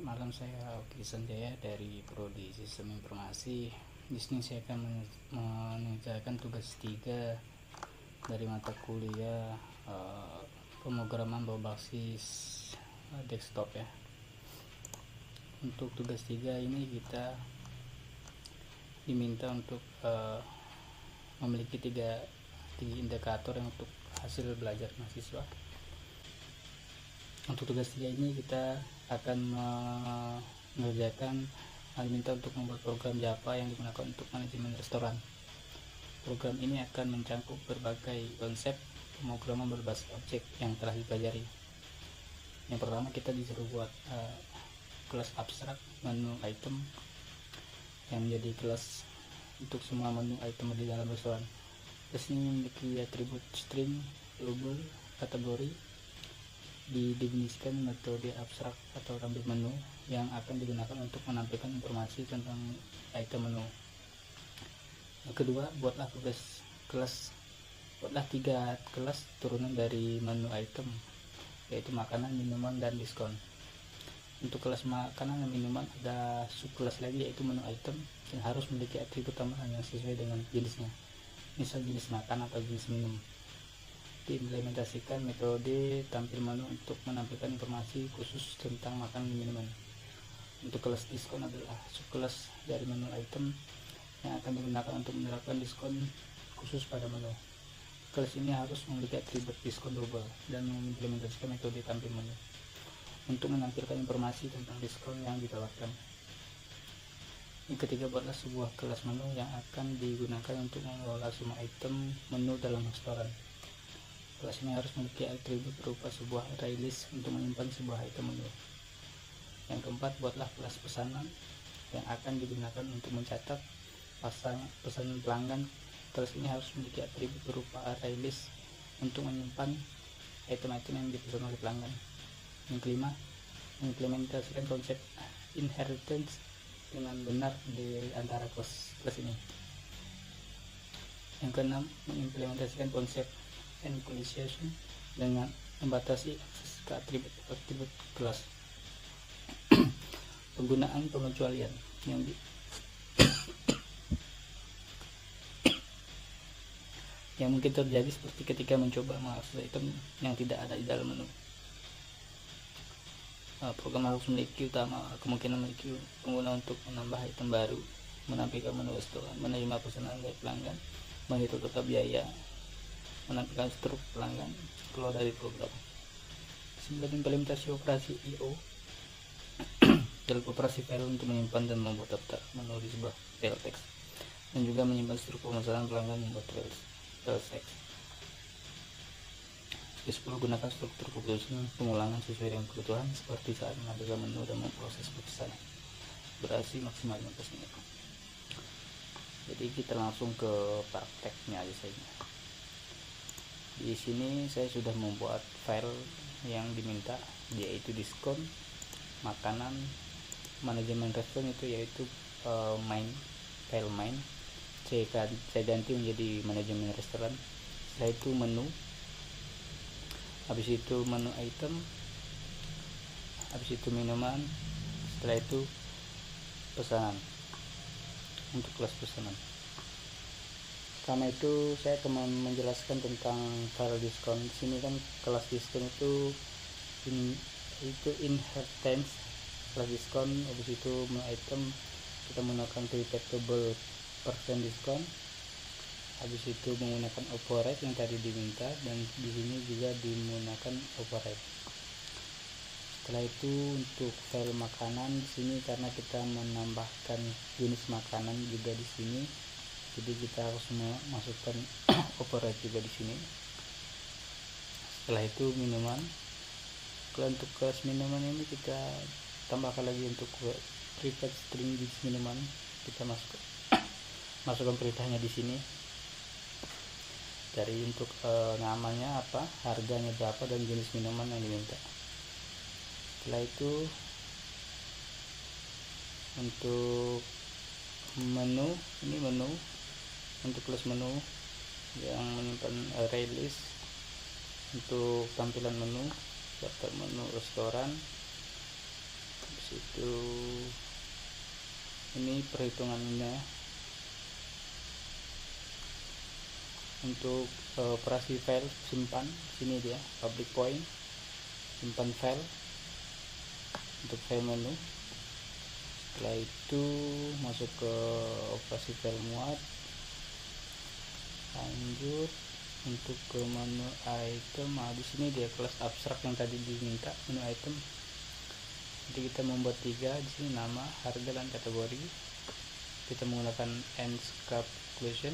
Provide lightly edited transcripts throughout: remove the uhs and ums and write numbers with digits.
malam, saya Oki Sanjaya dari Prodi Sistem Informasi. Di sini saya akan mengerjakan tugas 3 dari mata kuliah pemrograman berbasis desktop ya. Untuk tugas 3 ini kita diminta untuk memiliki tiga indikator yang untuk hasil belajar mahasiswa. Untuk tugas 3 ini kita akan mengerjakan diminta untuk membuat program Java yang digunakan untuk manajemen restoran. Program ini akan mencakup berbagai konsep pemrograman berbasis objek yang telah dipelajari. Yang pertama, kita disuruh buat kelas abstrak menu item yang menjadi kelas untuk semua menu item di dalam restoran. Kelas ini memiliki atribut string, global, kategori. Didefinisikan metode abstrak atau tampil menu yang akan digunakan untuk menampilkan informasi tentang item menu. Yang kedua, buatlah tiga kelas turunan dari menu item, yaitu makanan, minuman, dan diskon. Untuk kelas makanan dan minuman ada subkelas lagi, yaitu menu item yang harus memiliki atribut tambahan yang sesuai dengan jenisnya, misal jenis makan atau jenis minum. Diimplementasikan metode tampil menu untuk menampilkan informasi khusus tentang makanan dan minuman. Untuk kelas diskon adalah subkelas dari menu item yang akan digunakan untuk menerapkan diskon khusus pada menu. Kelas ini harus memiliki atribut diskon double dan mengimplementasikan metode tampil menu untuk menampilkan informasi tentang diskon yang ditawarkan. Yang ketiga, buatlah sebuah kelas menu yang akan digunakan untuk mengelola semua item menu dalam restoran. Kelas ini harus memiliki atribut berupa sebuah array list untuk menyimpan sebuah item menu. Yang keempat, buatlah kelas pesanan yang akan digunakan untuk mencatat pesanan pelanggan. Kelas ini harus memiliki atribut berupa array list untuk menyimpan item-item yang dipesan oleh pelanggan. Yang kelima, mengimplementasikan konsep inheritance dengan benar di antara kelas ini. Yang keenam, mengimplementasikan konsep encapsulation dengan membatasi akses ke atribut kelas. Penggunaan pengecualian yang mungkin terjadi seperti ketika mencoba mengakses item yang tidak ada di dalam menu. Program harus memiliki kemungkinan memiliki pengguna untuk menambah item baru, menampilkan menu restoran, menerima pesanan dari pelanggan, menghitung total biaya, menampilkan struk pelanggan, keluar dari program. 9. Implementasi operasi I/O dalam operasi file untuk menyimpan dan membuat daftar menu di sebuah file teks, dan juga menyimpan struk pemesanan pelanggan membuat file teks. 10. Gunakan struktur keputusan pengulangan sesuai dengan kebutuhan seperti saat mengambil menu dan memproses pesanan. Durasi maksimal 15 menit. Jadi kita langsung ke prakteknya aja saja. Di sini saya sudah membuat file yang diminta, yaitu diskon, makanan, manajemen restoran, itu yaitu file main. Saya ganti menjadi manajemen restoran. Setelah itu menu, habis itu menu item, habis itu minuman, setelah itu pesanan. Untuk kelas pesanan, karena itu saya akan menjelaskan tentang file diskon. Di sini kan kelas diskon itu inheritance kelas diskon. Habis itu item kita menggunakan repeatable percent diskon. Habis itu menggunakan override yang tadi diminta, dan di sini juga digunakan override. Setelah itu untuk file makanan, di sini karena kita menambahkan jenis makanan juga di sini, jadi kita harus memasukkan override juga di sini. Setelah itu minuman. Kalau untuk kelas minuman ini kita tambahkan lagi untuk private string jenis minuman, kita masukkan perintahnya di sini. Dari untuk namanya apa, harganya berapa, dan jenis minuman yang diminta. Setelah itu untuk menu, ini menu untuk kelas menu yang menyimpan array list untuk tampilan menu, daftar menu restoran. Habis itu yaitu ini perhitungannya. Untuk operasi file simpan, sini dia public point, simpan file untuk file menu. Setelah itu masuk ke operasi file muat, lanjut untuk ke menu item. Di sini dia kelas abstrak yang tadi diminta, menu item. Jadi kita membuat 3 di sini, nama, harga, dan kategori. Kita menggunakan end calculation.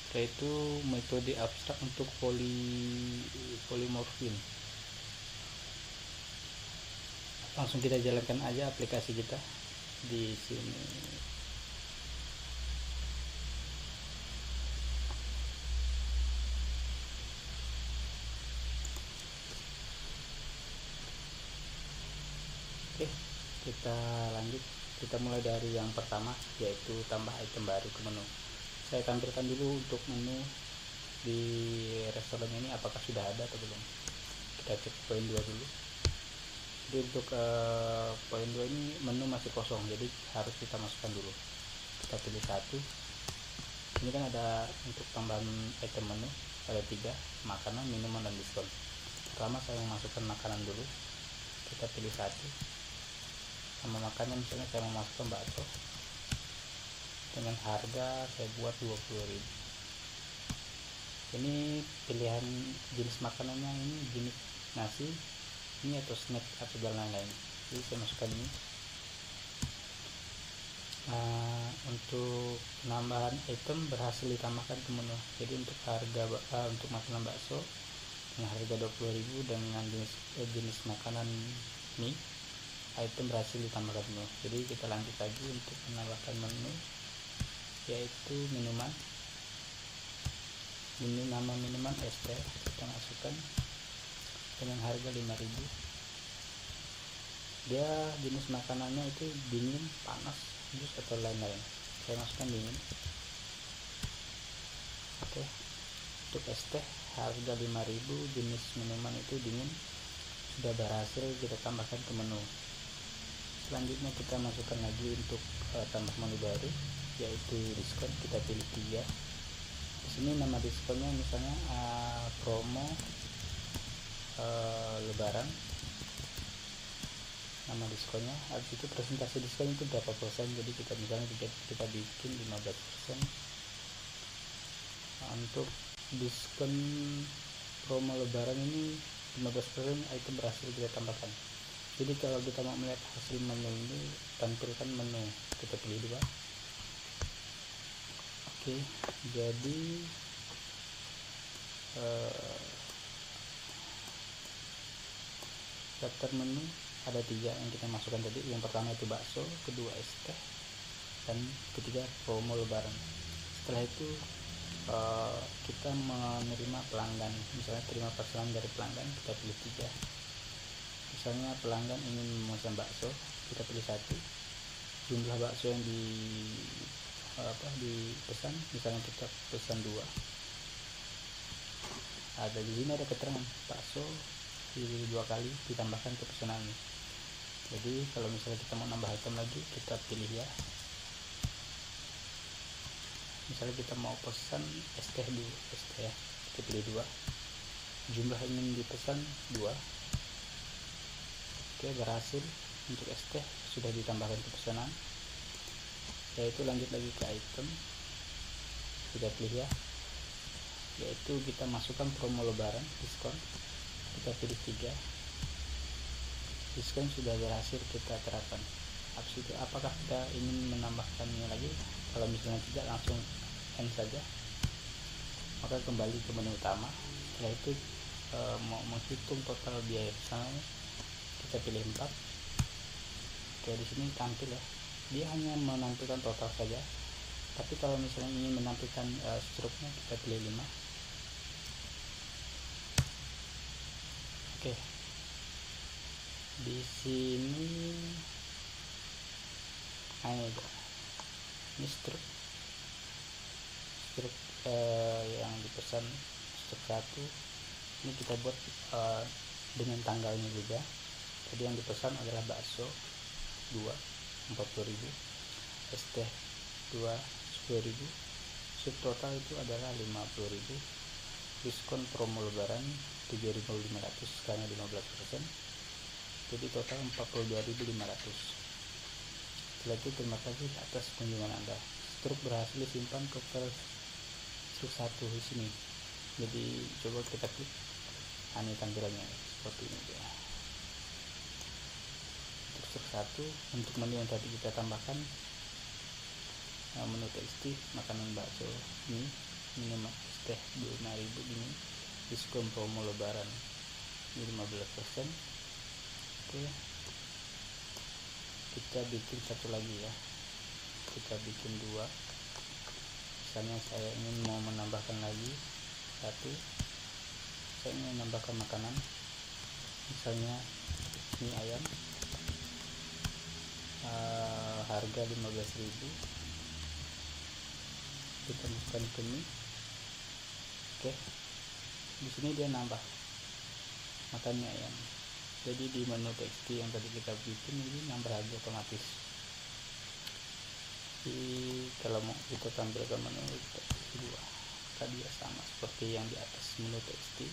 Setelah itu metode abstrak untuk polymorphin. Langsung kita jalankan aja aplikasi kita di sini. Oke, kita lanjut. Kita mulai dari yang pertama, yaitu tambah item baru ke menu. Saya tampilkan dulu untuk menu di restoran ini apakah sudah ada atau belum. Kita cek poin 2 dulu. Jadi untuk poin 2 ini menu masih kosong, jadi harus kita masukkan dulu. Kita pilih 1. Ini kan ada untuk tambahan item menu, ada 3, makanan, minuman, dan diskon. Pertama saya memasukkan makanan dulu. Kita pilih 1. Sama makanan, misalnya saya memasukkan bakso dengan harga saya buat 20.000. Ini pilihan jenis makanannya, ini jenis nasi, ini atau snack atau lain-lain. Jadi saya masukkan ini. Untuk penambahan item berhasil ditambahkan ke menu. Jadi untuk harga untuk makanan bakso dengan harga 20.000 dengan jenis makanan mie, item berhasil ditambahkan menu. Jadi kita lanjut lagi untuk menambahkan menu, yaitu minuman. Ini nama minuman es teh, kita masukkan dengan harga 5.000. Dia jenis makanannya itu dingin, panas, jus atau lain-lain. Saya masukkan dingin. Oke, untuk es teh harga 5.000, jenis minuman itu dingin, sudah berhasil kita tambahkan ke menu. Selanjutnya kita masukkan lagi untuk tambah menu baru, yaitu diskon. Kita pilih 3. Di sini nama diskonnya misalnya promo lebaran, nama diskonnya. Habis itu presentasi diskon itu berapa persen, jadi kita misalnya kita bikin 15%. Untuk diskon promo lebaran ini 15% item berhasil kita tambahkan. Jadi kalau kita mau melihat hasil menu ini, tampilkan menu, kita pilih 2. Oke, jadi daftar menu ada 3 yang kita masukkan tadi. Yang pertama itu bakso, kedua es teh, dan ketiga promo lebaran. Setelah itu kita menerima pelanggan, misalnya terima pesanan dari pelanggan, kita pilih 3. Misalnya pelanggan ingin memesan bakso, kita pilih 1. Jumlah bakso yang dipesan, misalnya kita pesan 2. Ada di sini ada keterangan bakso pilih 2 kali ditambahkan ke pesanan. Jadi kalau misalnya kita mau nambah item lagi, kita pilih ya. Misalnya kita mau pesan es teh dulu, es teh ya, kita pilih 2. Jumlah ingin dipesan 2. Oke, berhasil. Untuk es teh sudah ditambahkan ke pesanan. Yaitu lanjut lagi ke item, kita pilih ya, yaitu kita masukkan promo lebaran, diskon. Kita pilih 3. Diskon sudah berhasil kita terapkan. Habis itu apakah kita ingin menambahkannya lagi? Kalau misalnya tidak, langsung end saja. Maka kembali ke menu utama. Setelah itu mau menghitung total biaya pesanannya, kita pilih 4. Oke, di sini tampil ya, dia hanya menampilkan total saja. Tapi kalau misalnya ingin menampilkan struknya, kita pilih 5. Oke, di sini ini struk yang dipesan, struk 1 ini kita buat dengan tanggalnya juga. Tadi yang dipesan adalah bakso 2 40.000, es teh 2 10.000, subtotal itu adalah 50.000. Diskon promo lebaran 7.500 karena 15%, jadi total 42.500. Setelah itu terima kasih atas kunjungan Anda. Struk berhasil disimpan ke file struk 1 di sini. Jadi coba kita klik, ini tampilannya seperti ini dia. Untuk struk 1, untuk menu yang tadi kita tambahkan, menu TXT makanan bakso ini minimal es teh 25.000 ini, diskon promo lebaran ini 15%. Oke, kita bikin satu lagi ya, kita bikin 2. Misalnya saya ingin mau menambahkan lagi 1, saya ingin menambahkan makanan, misalnya mie ayam, harga 15.000, kita masukkan ke mie. Oke, di sini dia nambah makannya ayam. Jadi di menu TXT yang tadi kita bikin ini nambah harga otomatis. Jadi kalau mau kita tampilkan menu TXT 2, tadi ya sama seperti yang di atas menu TXT.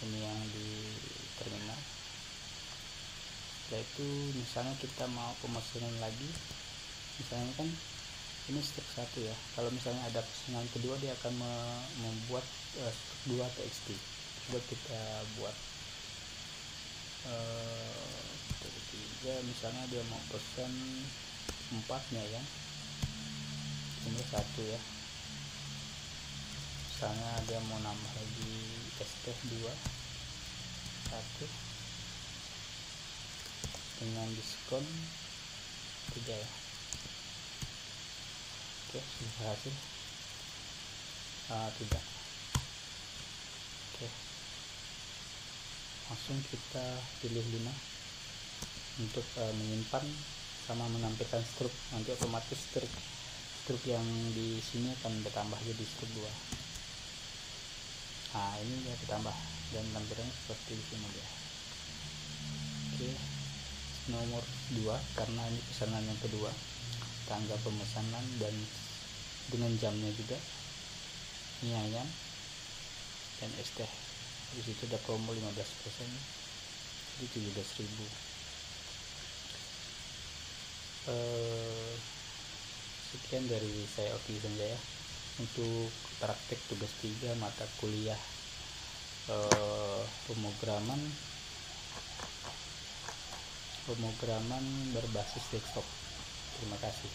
Ini yang di terminal. Setelah itu misalnya kita mau pemesanan lagi, misalnya kan ini struk 1 ya, kalau misalnya ada pesanan kedua dia akan membuat struk 2 TXT. Coba kita buat ketiga, misalnya dia mau pesan 4-nya ya, ini 1 ya. Misalnya dia mau nambah lagi es teh 2 1 dengan diskon 3 ya. Oke, sudah berhasil. Tidak. Oke, langsung kita pilih 5 untuk menyimpan sama menampilkan struk. Nanti otomatis struk yang di sini akan bertambah jadi struk 2. Ini dia ditambah dan tampilannya seperti ini dia. Oke, nomor 2 karena ini pesanan yang kedua, tanggal pemesanan dan dengan jamnya juga, mie ayam dan es teh. Di situ ada promo 15%, jadi 17.000. Sekian dari saya, Oki Sanjaya, untuk praktek tugas 3 mata kuliah pemrograman berbasis desktop. Terima kasih.